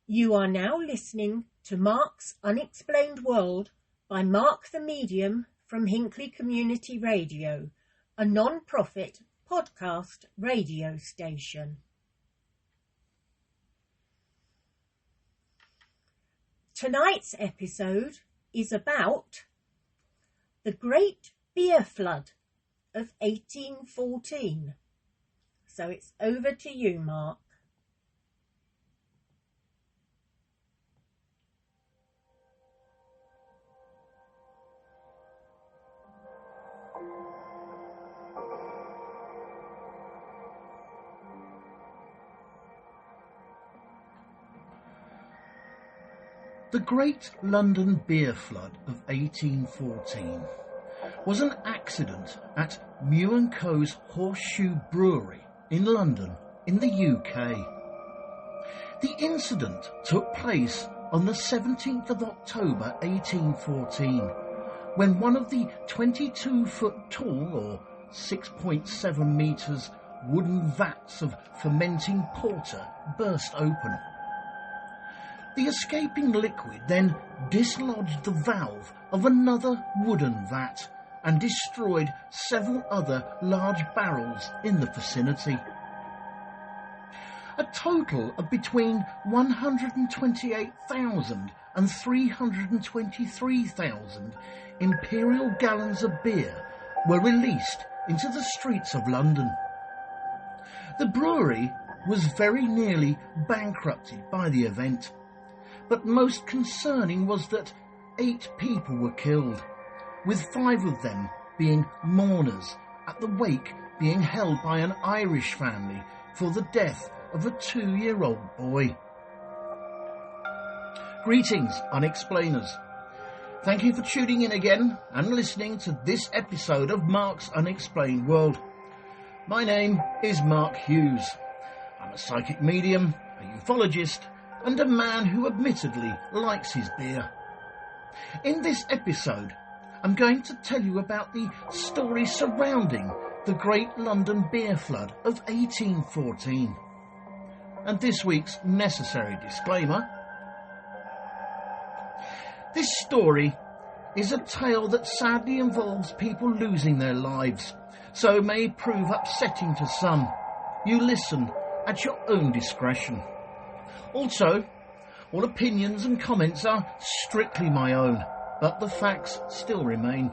You are now listening to Mark's Unexplained World by Mark the Medium from Hinckley Community Radio, a non-profit podcast radio station. Tonight's episode is about the Great Beer Flood of 1814. So it's over to you, Mark. The Great London Beer Flood of 1814 was an accident at Meux Horseshoe Brewery in London in the UK. The incident took place on the 17th of October 1814 when one of the 22-foot tall or 6.7 metres wooden vats of fermenting porter burst open. The escaping liquid then dislodged the valve of another wooden vat and destroyed several other large barrels in the vicinity. A total of between 128,000 and 323,000 imperial gallons of beer were released into the streets of London. The brewery was very nearly bankrupted by the event. But most concerning was that 8 people were killed, with 5 of them being mourners at the wake being held by an Irish family for the death of a 2-year-old boy. Greetings, Unexplainers. Thank you for tuning in again and listening to this episode of Mark's Unexplained World. My name is Mark Hughes. I'm a psychic medium, a ufologist, and a man who admittedly likes his beer. In this episode, I'm going to tell you about the story surrounding the Great London Beer Flood of 1814. And this week's necessary disclaimer. This story is a tale that sadly involves people losing their lives, so may prove upsetting to some. You listen at your own discretion. Also, all opinions and comments are strictly my own, but the facts still remain.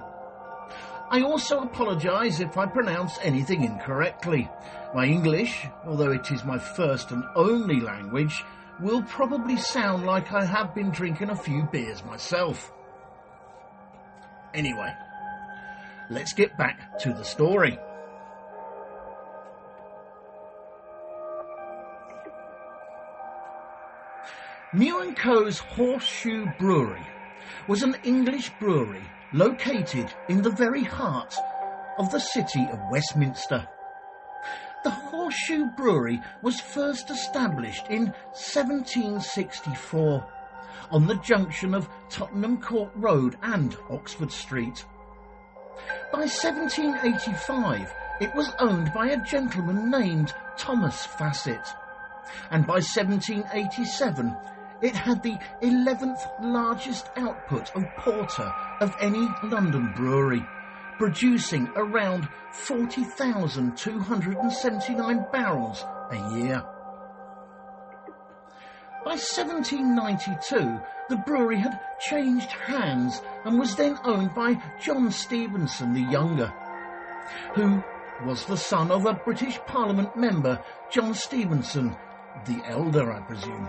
I also apologise if I pronounce anything incorrectly. My English, although it is my first and only language, will probably sound like I have been drinking a few beers myself. Anyway, let's get back to the story. Meux Horseshoe Brewery was an English brewery located in the very heart of the city of Westminster. The Horseshoe Brewery was first established in 1764 on the junction of Tottenham Court Road and Oxford Street. By 1785 it was owned by a gentleman named Thomas Fassett, and by 1787 it had the 11th largest output of porter of any London brewery, producing around 40,279 barrels a year. By 1792, the brewery had changed hands and was then owned by John Stevenson the Younger, who was the son of a British Parliament member, John Stevenson the Elder, I presume.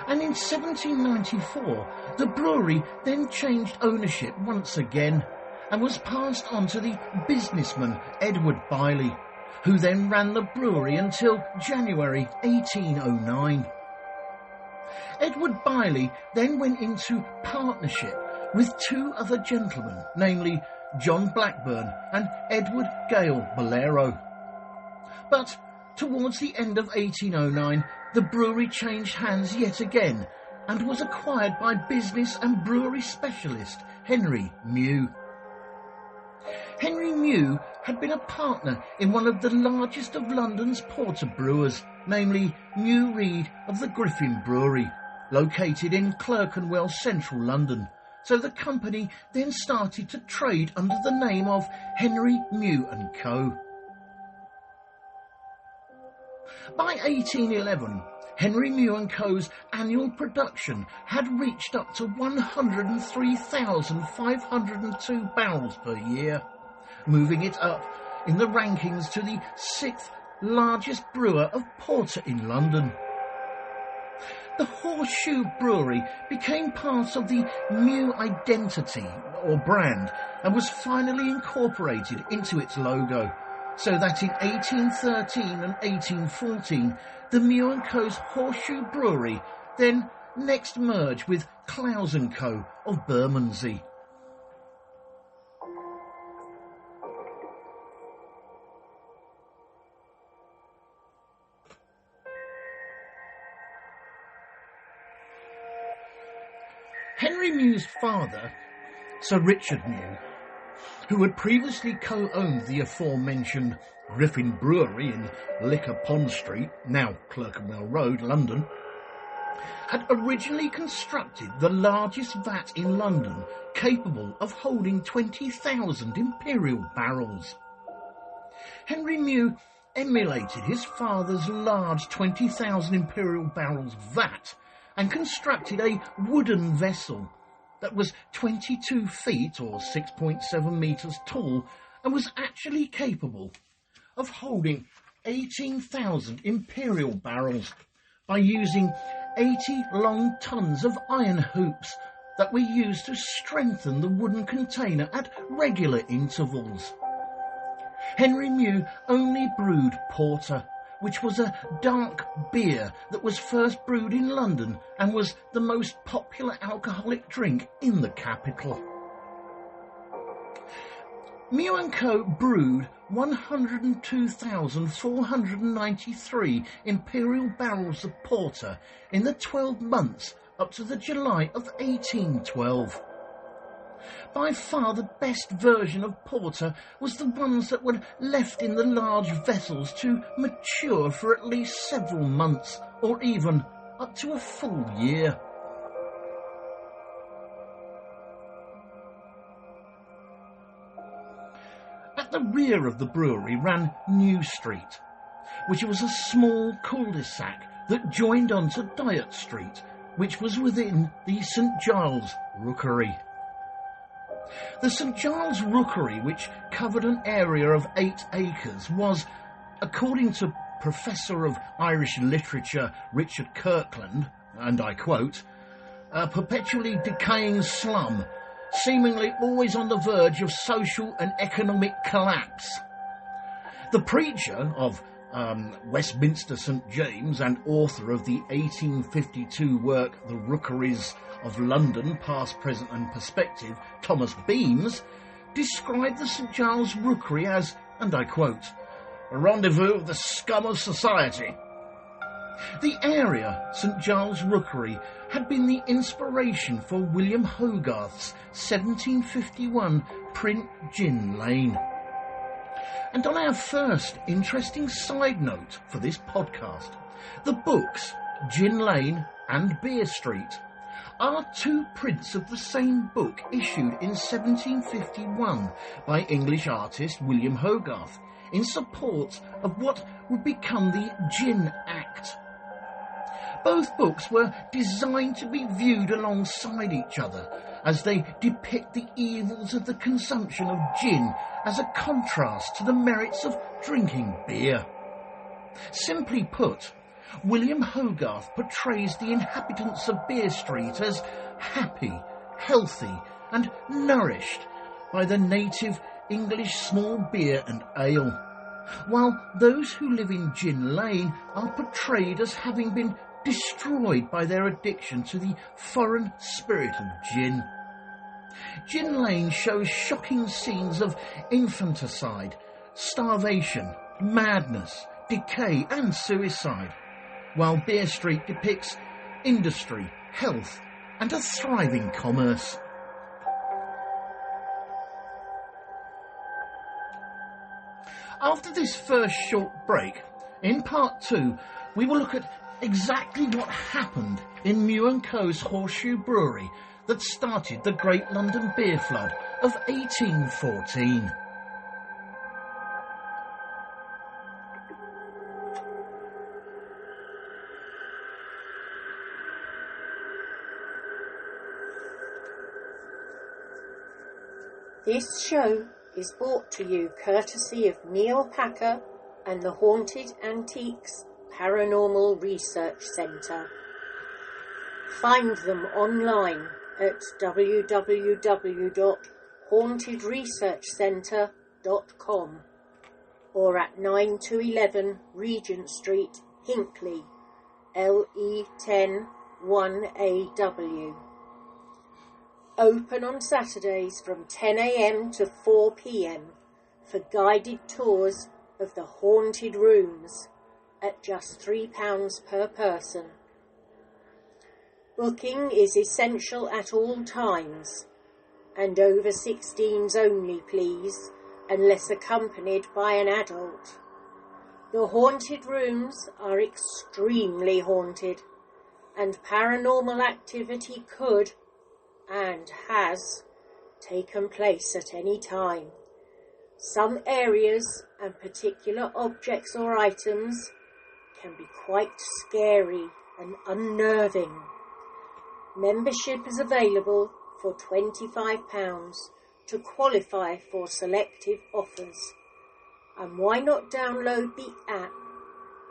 And in 1794, the brewery then changed ownership once again and was passed on to the businessman Edward Bailey, who then ran the brewery until January 1809. Edward Bailey then went into partnership with 2 other gentlemen, namely John Blackburn and Edward Gale Bolero. But towards the end of 1809, the brewery changed hands yet again and was acquired by business and brewery specialist Henry Meux. Henry Meux had been a partner in one of the largest of London's porter brewers, namely Meux of the Griffin Brewery, located in Clerkenwell, central London. So the company then started to trade under the name of Henry Meux & Co. By 1811, Henry Meux & Co.'s annual production had reached up to 103,502 barrels per year, moving it up in the rankings to the 6th largest brewer of porter in London. The Horseshoe Brewery became part of the Meux identity or brand and was finally incorporated into its logo, so that in 1813 and 1814 the Meux & Co.'s Horseshoe Brewery then next merged with Clowes & Co. of Bermondsey. Henry Meux's father, Sir Richard Meux, who had previously co-owned the aforementioned Griffin Brewery in Liquor Pond Street, now Clerkenwell Road, London, had originally constructed the largest vat in London capable of holding 20,000 imperial barrels. Henry Meux emulated his father's large 20,000 imperial barrels vat and constructed a wooden vessel that was 22 feet or 6.7 metres tall and was actually capable of holding 18,000 imperial barrels by using 80 long tons of iron hoops that were used to strengthen the wooden container at regular intervals. Henry Meux only brewed porter, which was a dark beer that was first brewed in London and was the most popular alcoholic drink in the capital. Meux & Co. brewed 102,493 imperial barrels of porter in the 12 months up to the July of 1812. By far the best version of porter was the ones that were left in the large vessels to mature for at least several months or even up to a full year. At the rear of the brewery ran New Street, which was a small cul-de-sac that joined onto Dyot Street, which was within the St Giles rookery. The St Giles rookery, which covered an area of 8 acres, was, according to Professor of Irish Literature Richard Kirkland, and I quote, a perpetually decaying slum, seemingly always on the verge of social and economic collapse. The preacher of Westminster St James and author of the 1852 work The Rookeries of London, Past, Present and Perspective, Thomas Beames, described the St Giles Rookery as, and I quote, a rendezvous of the scum of society. The area, St Giles Rookery, had been the inspiration for William Hogarth's 1751 print Gin Lane. And on our first interesting side note for this podcast, the books Gin Lane and Beer Street are 2 prints of the same book issued in 1751 by English artist William Hogarth in support of what would become the Gin Act. Both books were designed to be viewed alongside each other as they depict the evils of the consumption of gin as a contrast to the merits of drinking beer. Simply put, William Hogarth portrays the inhabitants of Beer Street as happy, healthy and nourished by the native English small beer and ale, while those who live in Gin Lane are portrayed as having been destroyed by their addiction to the foreign spirit of gin. Gin Lane shows shocking scenes of infanticide, starvation, madness, decay and suicide, while Beer Street depicts industry, health and a thriving commerce. After this first short break, in part 2, we will look at exactly what happened in Meux & Horseshoe Brewery that started the Great London Beer Flood of 1814. This show is brought to you courtesy of Neil Packer and the Haunted Antiques Paranormal Research Centre. Find them online at www.hauntedresearchcentre.com or at 9 to 11 Regent Street, Hinckley, LE10 1AW. Open on Saturdays from 10 a.m. to 4 p.m. for guided tours of the haunted rooms at just £3 per person. Booking is essential at all times, and over 16s only, please, unless accompanied by an adult. The haunted rooms are extremely haunted, and paranormal activity could and has taken place at any time. Some areas and particular objects or items can be quite scary and unnerving. Membership is available for £25 to qualify for selective offers. And why not download the app,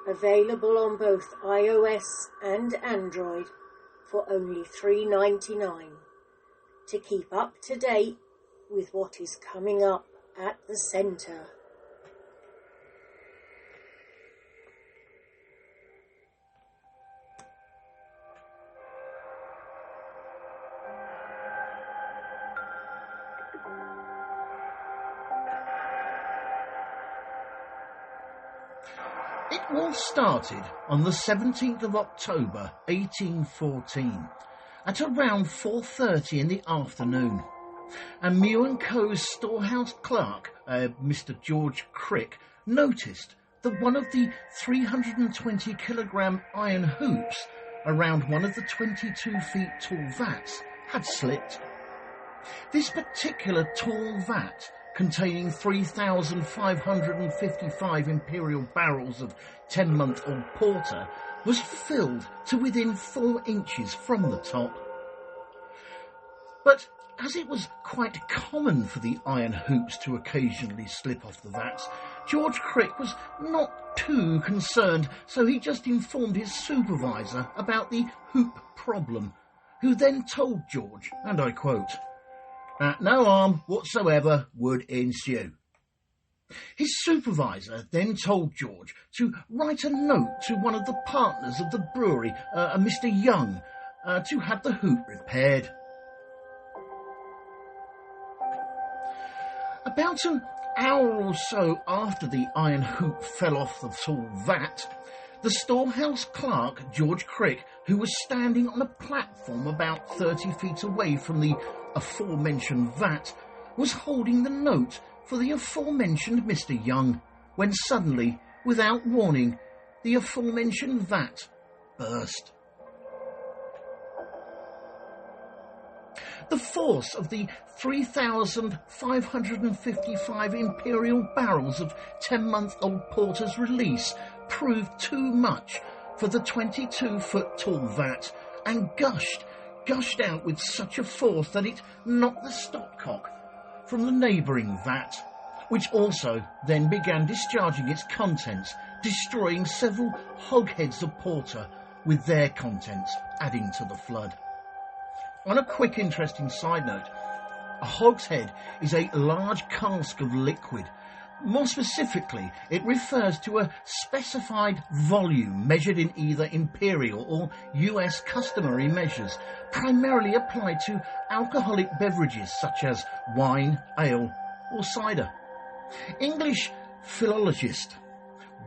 available on both iOS and Android, for only $3.99, to keep up to date with what is coming up at the centre. It all started on the 17th of October 1814 at around 4:30 in the afternoon, and Meux & Co.'s storehouse clerk, Mr. George Crick, noticed that one of the 320-kilogram iron hoops around one of the 22 feet tall vats had slipped. This particular tall vat, containing 3,555 imperial barrels of 10-month-old porter, was filled to within 4 inches from the top. But as it was quite common for the iron hoops to occasionally slip off the vats, George Crick was not too concerned, so he just informed his supervisor about the hoop problem, who then told George, and I quote, "that no harm whatsoever would ensue." His supervisor then told George to write a note to one of the partners of the brewery, a Mr. Young, to have the hoop repaired. About an hour or so after the iron hoop fell off the tall vat, the storehouse clerk, George Crick, who was standing on a platform about 30 feet away from the aforementioned vat, was holding the note for the aforementioned Mr. Young, when suddenly, without warning, the aforementioned vat burst. The force of the 3,555 imperial barrels of 10-month-old porter's release proved too much for the 22-foot tall vat, and gushed out with such a force that it knocked the stopcock from the neighbouring vat, which also then began discharging its contents, destroying several hogsheads of porter, with their contents adding to the flood. On a quick interesting side note, a hogshead is a large cask of liquid. More specifically, it refers to a specified volume measured in either imperial or US customary measures, primarily applied to alcoholic beverages such as wine, ale or cider. English philologist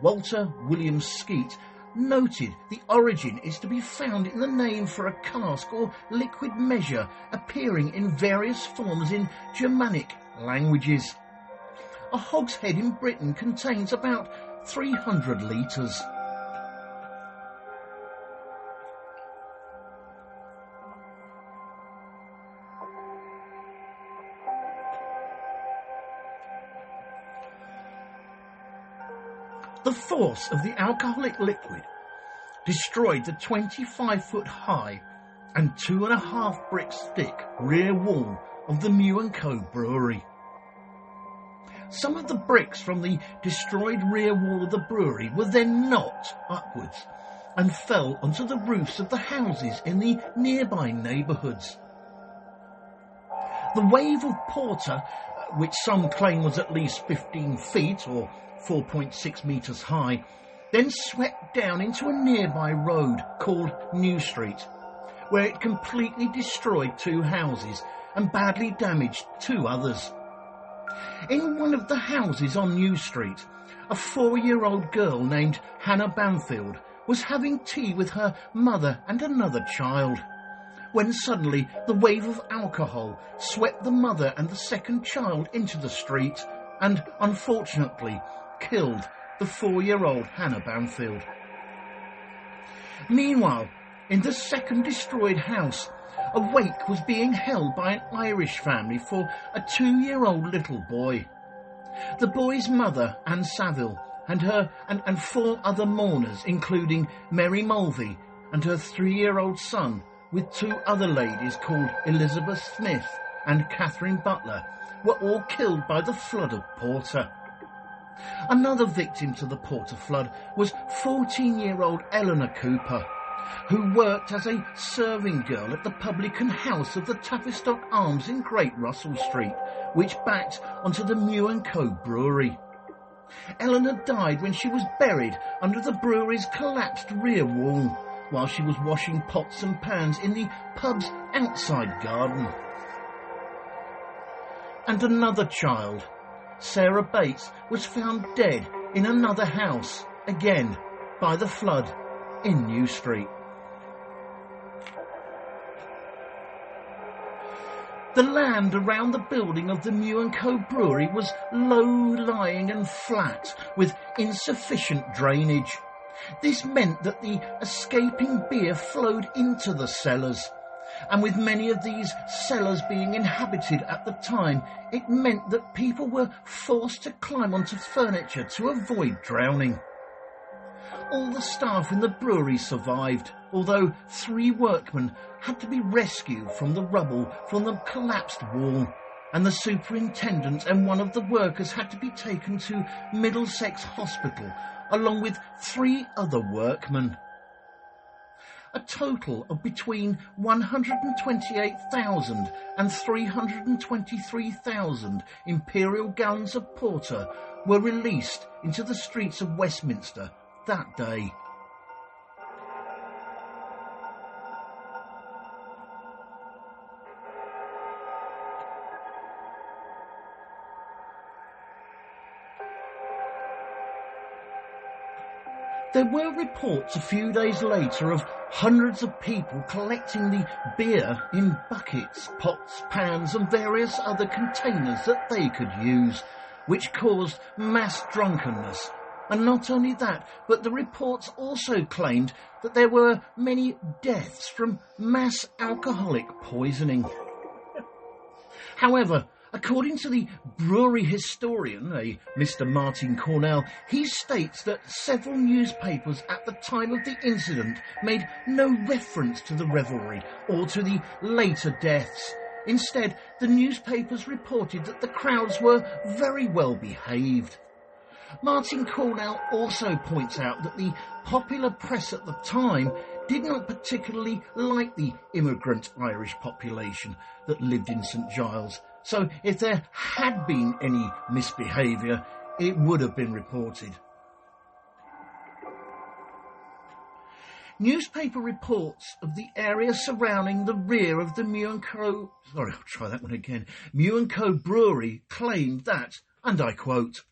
Walter William Skeat noted the origin is to be found in the name for a cask or liquid measure appearing in various forms in Germanic languages. a hogshead in Britain contains about 300 litres. The force of the alcoholic liquid destroyed the 25-foot high and 2.5 bricks thick rear wall of the Meux & Co brewery. Some of the bricks from the destroyed rear wall of the brewery were then knocked upwards and fell onto the roofs of the houses in the nearby neighbourhoods. The wave of porter, which some claim was at least 15 feet or 4.6 metres high, then swept down into a nearby road called New Street, where it completely destroyed 2 houses and badly damaged 2 others. In one of the houses on New Street, a 4-year-old girl named Hannah Banfield was having tea with her mother and another child, when suddenly the wave of alcohol swept the mother and the second child into the street and, unfortunately, killed the 4-year-old Hannah Banfield. Meanwhile, in the second destroyed house, a wake was being held by an Irish family for a 2-year-old little boy. The boy's mother, Anne Saville, and 4 other mourners, including Mary Mulvey and her 3-year-old son, with 2 other ladies called Elizabeth Smith and Catherine Butler, were all killed by the flood of porter. Another victim to the porter flood was 14-year-old Eleanor Cooper, who worked as a serving girl at the publican house of the Tavistock Arms in Great Russell Street, which backed onto the Meux & Co brewery. Eleanor died when she was buried under the brewery's collapsed rear wall, while she was washing pots and pans in the pub's outside garden. And another child, Sarah Bates, was found dead in another house, again by the flood in New Street. The land around the building of the Meux & Co brewery was low-lying and flat, with insufficient drainage. This meant that the escaping beer flowed into the cellars, and with many of these cellars being inhabited at the time, it meant that people were forced to climb onto furniture to avoid drowning. All the staff in the brewery survived, although 3 workmen had to be rescued from the rubble from the collapsed wall, and the superintendent and one of the workers had to be taken to Middlesex Hospital, along with 3 other workmen. A total of between 128,000 and 323,000 imperial gallons of porter were released into the streets of Westminster that day. There were reports a few days later of hundreds of people collecting the beer in buckets, pots, pans and various other containers that they could use, which caused mass drunkenness. And not only that, but the reports also claimed that there were many deaths from mass alcoholic poisoning. However, according to the brewery historian, a Mr. Martin Cornell, he states that several newspapers at the time of the incident made no reference to the revelry or to the later deaths. Instead, the newspapers reported that the crowds were very well behaved. Martin Cornell also points out that the popular press at the time did not particularly like the immigrant Irish population that lived in St Giles, so if there had been any misbehaviour, it would have been reported. Newspaper reports of the area surrounding the rear of the Meux & Co. Meux & Co brewery claimed that, and I quote,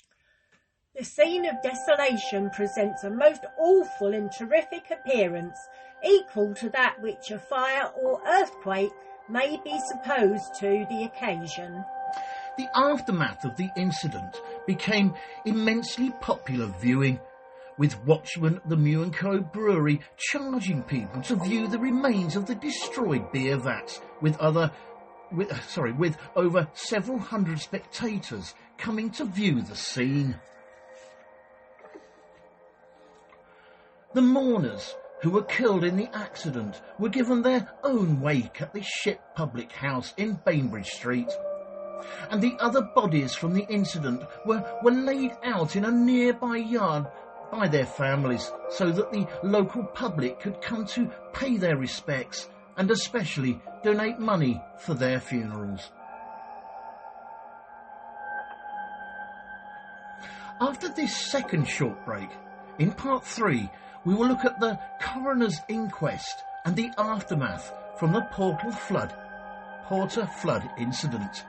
"The scene of desolation presents a most awful and terrific appearance, equal to that which a fire or earthquake may be supposed to the occasion." The aftermath of the incident became immensely popular viewing, with watchmen at the Meux Brewery charging people to view the remains of the destroyed beer vats, with over several hundred spectators coming to view the scene. The mourners who were killed in the accident were given their own wake at the Ship Public House in Bainbridge Street, and the other bodies from the incident were laid out in a nearby yard by their families, so that the local public could come to pay their respects and especially donate money for their funerals. After this second short break, in part 3, we will look at the coroner's inquest and the aftermath from the Porter flood incident.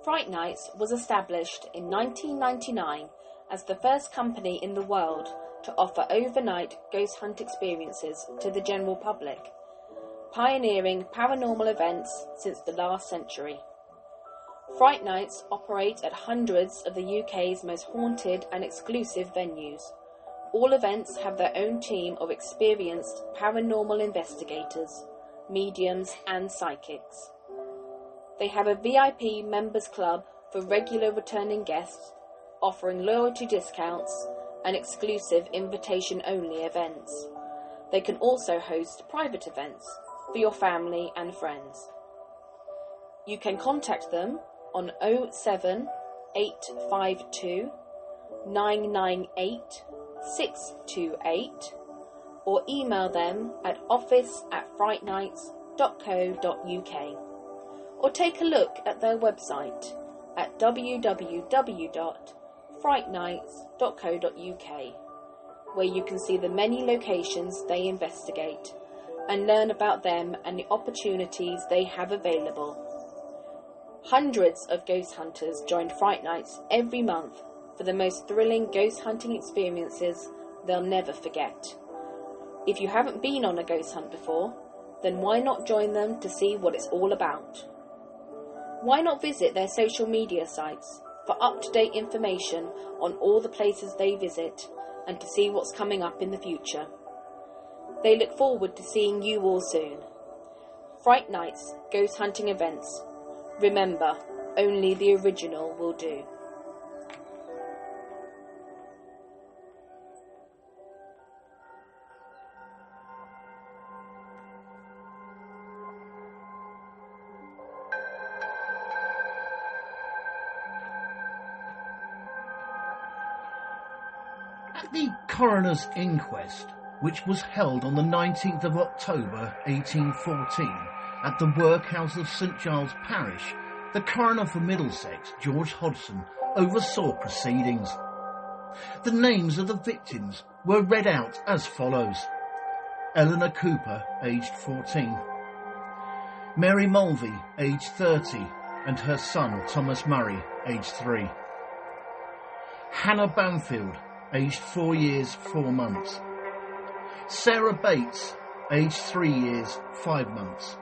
Fright Nights was established in 1999 as the first company in the world to offer overnight ghost hunt experiences to the general public, pioneering paranormal events since the last century. Fright Nights operate at hundreds of the UK's most haunted and exclusive venues. All events have their own team of experienced paranormal investigators, mediums and psychics. They have a VIP members club for regular returning guests, offering loyalty discounts and exclusive invitation-only events. They can also host private events for your family and friends. You can contact them on 07852 998 628 or email them at office@frightnights.co.uk. or take a look at their website at www.frightnights.co.uk, where you can see the many locations they investigate and learn about them and the opportunities they have available. Hundreds of ghost hunters join Fright Nights every month for the most thrilling ghost hunting experiences they'll never forget. If you haven't been on a ghost hunt before, then why not join them to see what it's all about? Why not visit their social media sites for up-to-date information on all the places they visit and to see what's coming up in the future? They look forward to seeing you all soon. Fright Nights Ghost Hunting Events. Remember, only the original will do. At the coroner's inquest, which was held on the 19th of October 1814 at the workhouse of St Giles parish, the coroner for Middlesex, George Hodgson, oversaw proceedings. The names of the victims were read out as follows: Eleanor Cooper, aged 14, Mary Mulvey, aged 30, and her son Thomas Murray, aged 3, Hannah Banfield, aged 4 years 4 months, Sarah Bates, aged 3 years 5 months,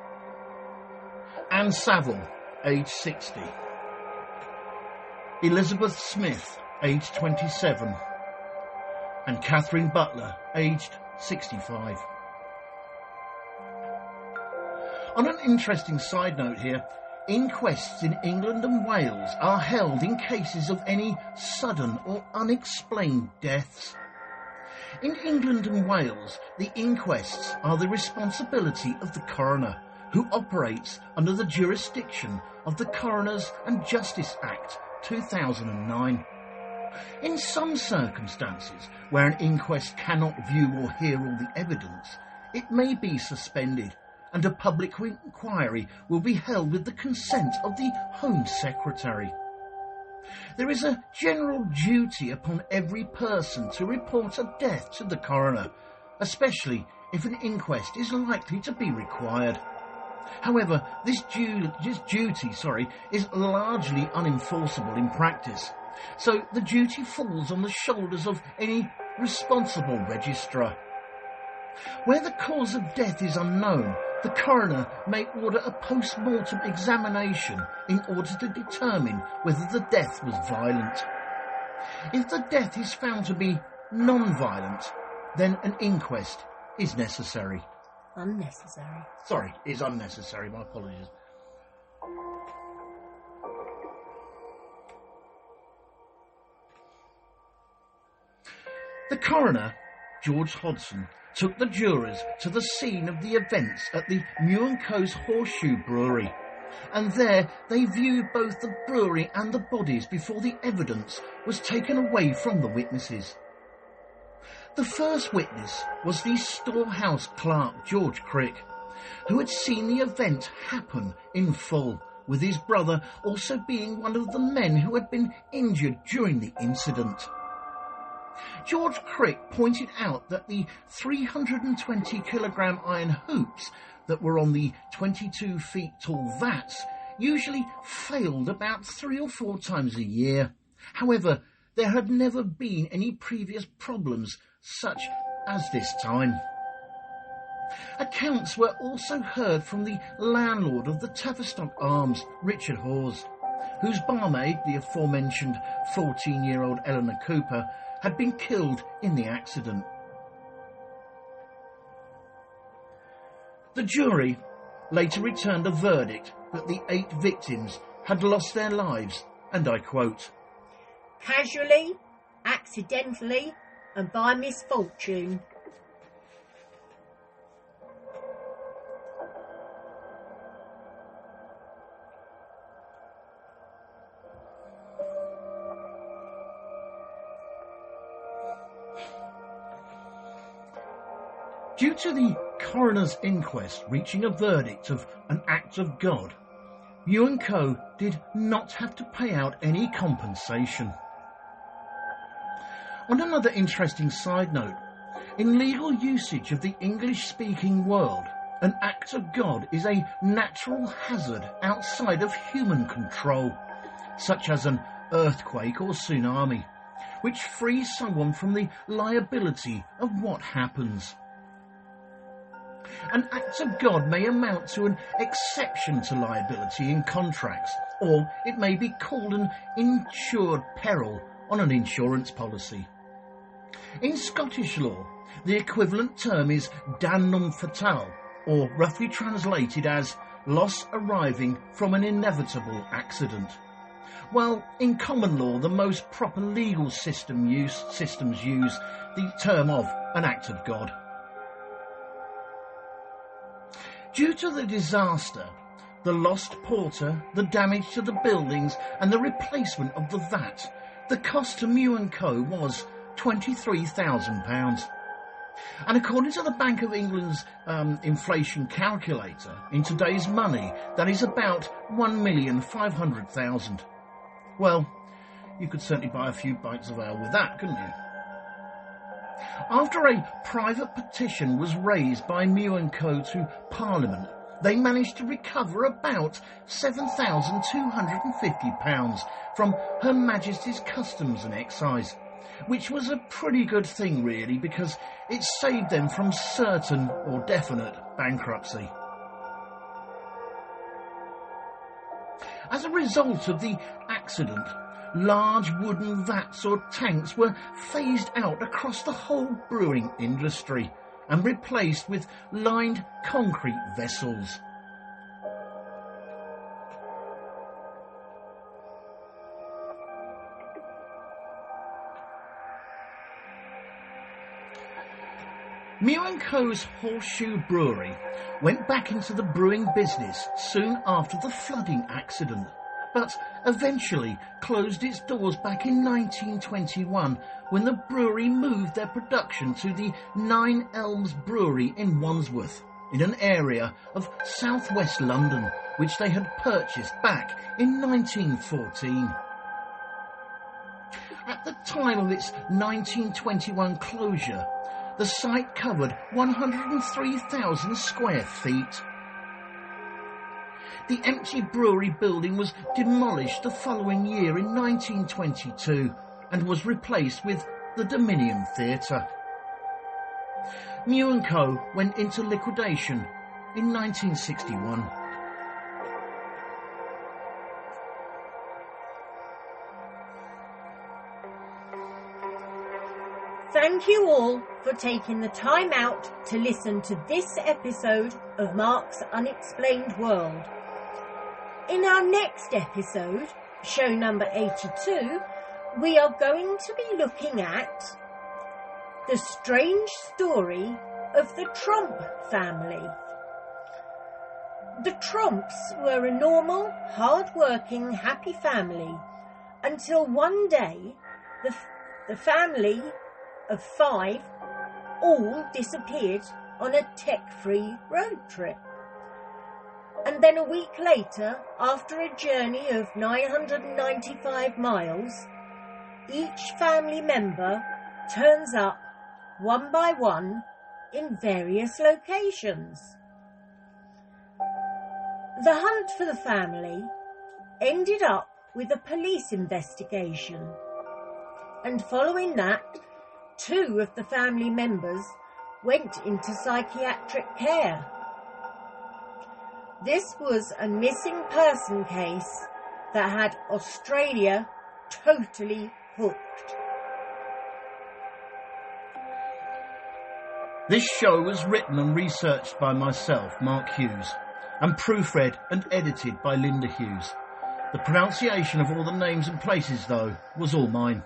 Anne Saville, aged 60, Elizabeth Smith, aged 27, and Catherine Butler, aged 65. On an interesting side note here, inquests in England and Wales are held in cases of any sudden or unexplained deaths. In England and Wales, the inquests are the responsibility of the coroner, who operates under the jurisdiction of the Coroners and Justice Act 2009. In some circumstances, where an inquest cannot view or hear all the evidence, it may be suspended, and a public inquiry will be held with the consent of the Home Secretary. There is a general duty upon every person to report a death to the coroner, especially if an inquest is likely to be required. However, this duty is largely unenforceable in practice, So the duty falls on the shoulders of any responsible registrar. Where the cause of death is unknown, the coroner may order a post-mortem examination in order to determine whether the death was violent. If the death is found to be non-violent, then an inquest is necessary. Unnecessary. Sorry, it's unnecessary, my apologies. The coroner, George Hodson, took the jurors to the scene of the events at the Meux Horseshoe Brewery, and there they viewed both the brewery and the bodies before the evidence was taken away from the witnesses. The first witness was the storehouse clerk, George Crick, who had seen the event happen in full, with his brother also being one of the men who had been injured during the incident. George Crick pointed out that the 320-kilogram iron hoops that were on the 22 feet tall vats usually failed about 3 or 4 times a year. However, there had never been any previous problems such as this time. Accounts were also heard from the landlord of the Tavistock Arms, Richard Hawes, whose barmaid, the aforementioned 14-year-old Eleanor Cooper, had been killed in the accident. The jury later returned a verdict that the 8 victims had lost their lives, and I quote, "Casually, accidentally, and by misfortune." Due to the coroner's inquest reaching a verdict of an act of God, Meux & Co. did not have to pay out any compensation. On another interesting side note, in legal usage of the English-speaking world, an act of God is a natural hazard outside of human control, such as an earthquake or tsunami, which frees someone from the liability of what happens. An act of God may amount to an exception to liability in contracts, or it may be called an insured peril on an insurance policy. In Scottish law, the equivalent term is damnum fatale, or roughly translated as loss arising from an inevitable accident. While in common law, the most proper legal systems use the term of an act of God. Due to the disaster, the lost porter, the damage to the buildings and the replacement of the vat, the cost to Meux & Co. was £23,000. And according to the Bank of England's inflation calculator, in today's money, that is about £1,500,000. Well, you could certainly buy a few bites of ale with that, couldn't you? After a private petition was raised by Meux & Co. to Parliament, they managed to recover about £7,250 from Her Majesty's Customs and Excise, which was a pretty good thing really, because it saved them from certain or definite bankruptcy. As a result of the accident, large wooden vats or tanks were phased out across the whole brewing industry and replaced with lined concrete vessels. Meux & Co.'s Horseshoe Brewery went back into the brewing business soon after the flooding accident, but eventually closed its doors back in 1921 when the brewery moved their production to the Nine Elms Brewery in Wandsworth, in an area of southwest London, which they had purchased back in 1914. At the time of its 1921 closure, the site covered 103,000 square feet. The empty brewery building was demolished the following year in 1922 and was replaced with the Dominion Theatre. Meux & Co. went into liquidation in 1961. Thank you all for taking the time out to listen to this episode of Mark's Unexplained World. In our next episode, show number 82, we are going to be looking at the strange story of the Tromp family. The Tromps were a normal, hard-working, happy family until one day the family of 5 all disappeared on a tech-free road trip. And then a week later, after a journey of 995 miles, each family member turns up one by one in various locations. The hunt for the family ended up with a police investigation, and following that, 2 of the family members went into psychiatric care. This was a missing person case that had Australia totally hooked. This show was written and researched by myself, Mark Hughes, and proofread and edited by Linda Hughes. The pronunciation of all the names and places, though, was all mine.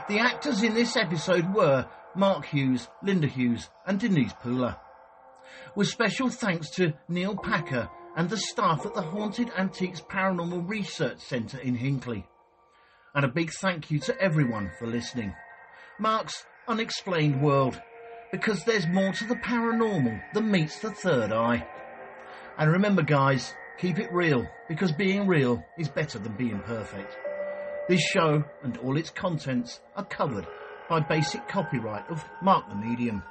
The actors in this episode were Mark Hughes, Linda Hughes and Denise Poolar. With special thanks to Neil Packer and the staff at the Haunted Antiques Paranormal Research Centre in Hinckley. And a big thank you to everyone for listening. Mark's Unexplained World, because there's more to the paranormal than meets the third eye. And remember guys, keep it real, because being real is better than being perfect. This show and all its contents are covered by basic copyright of Mark the Medium.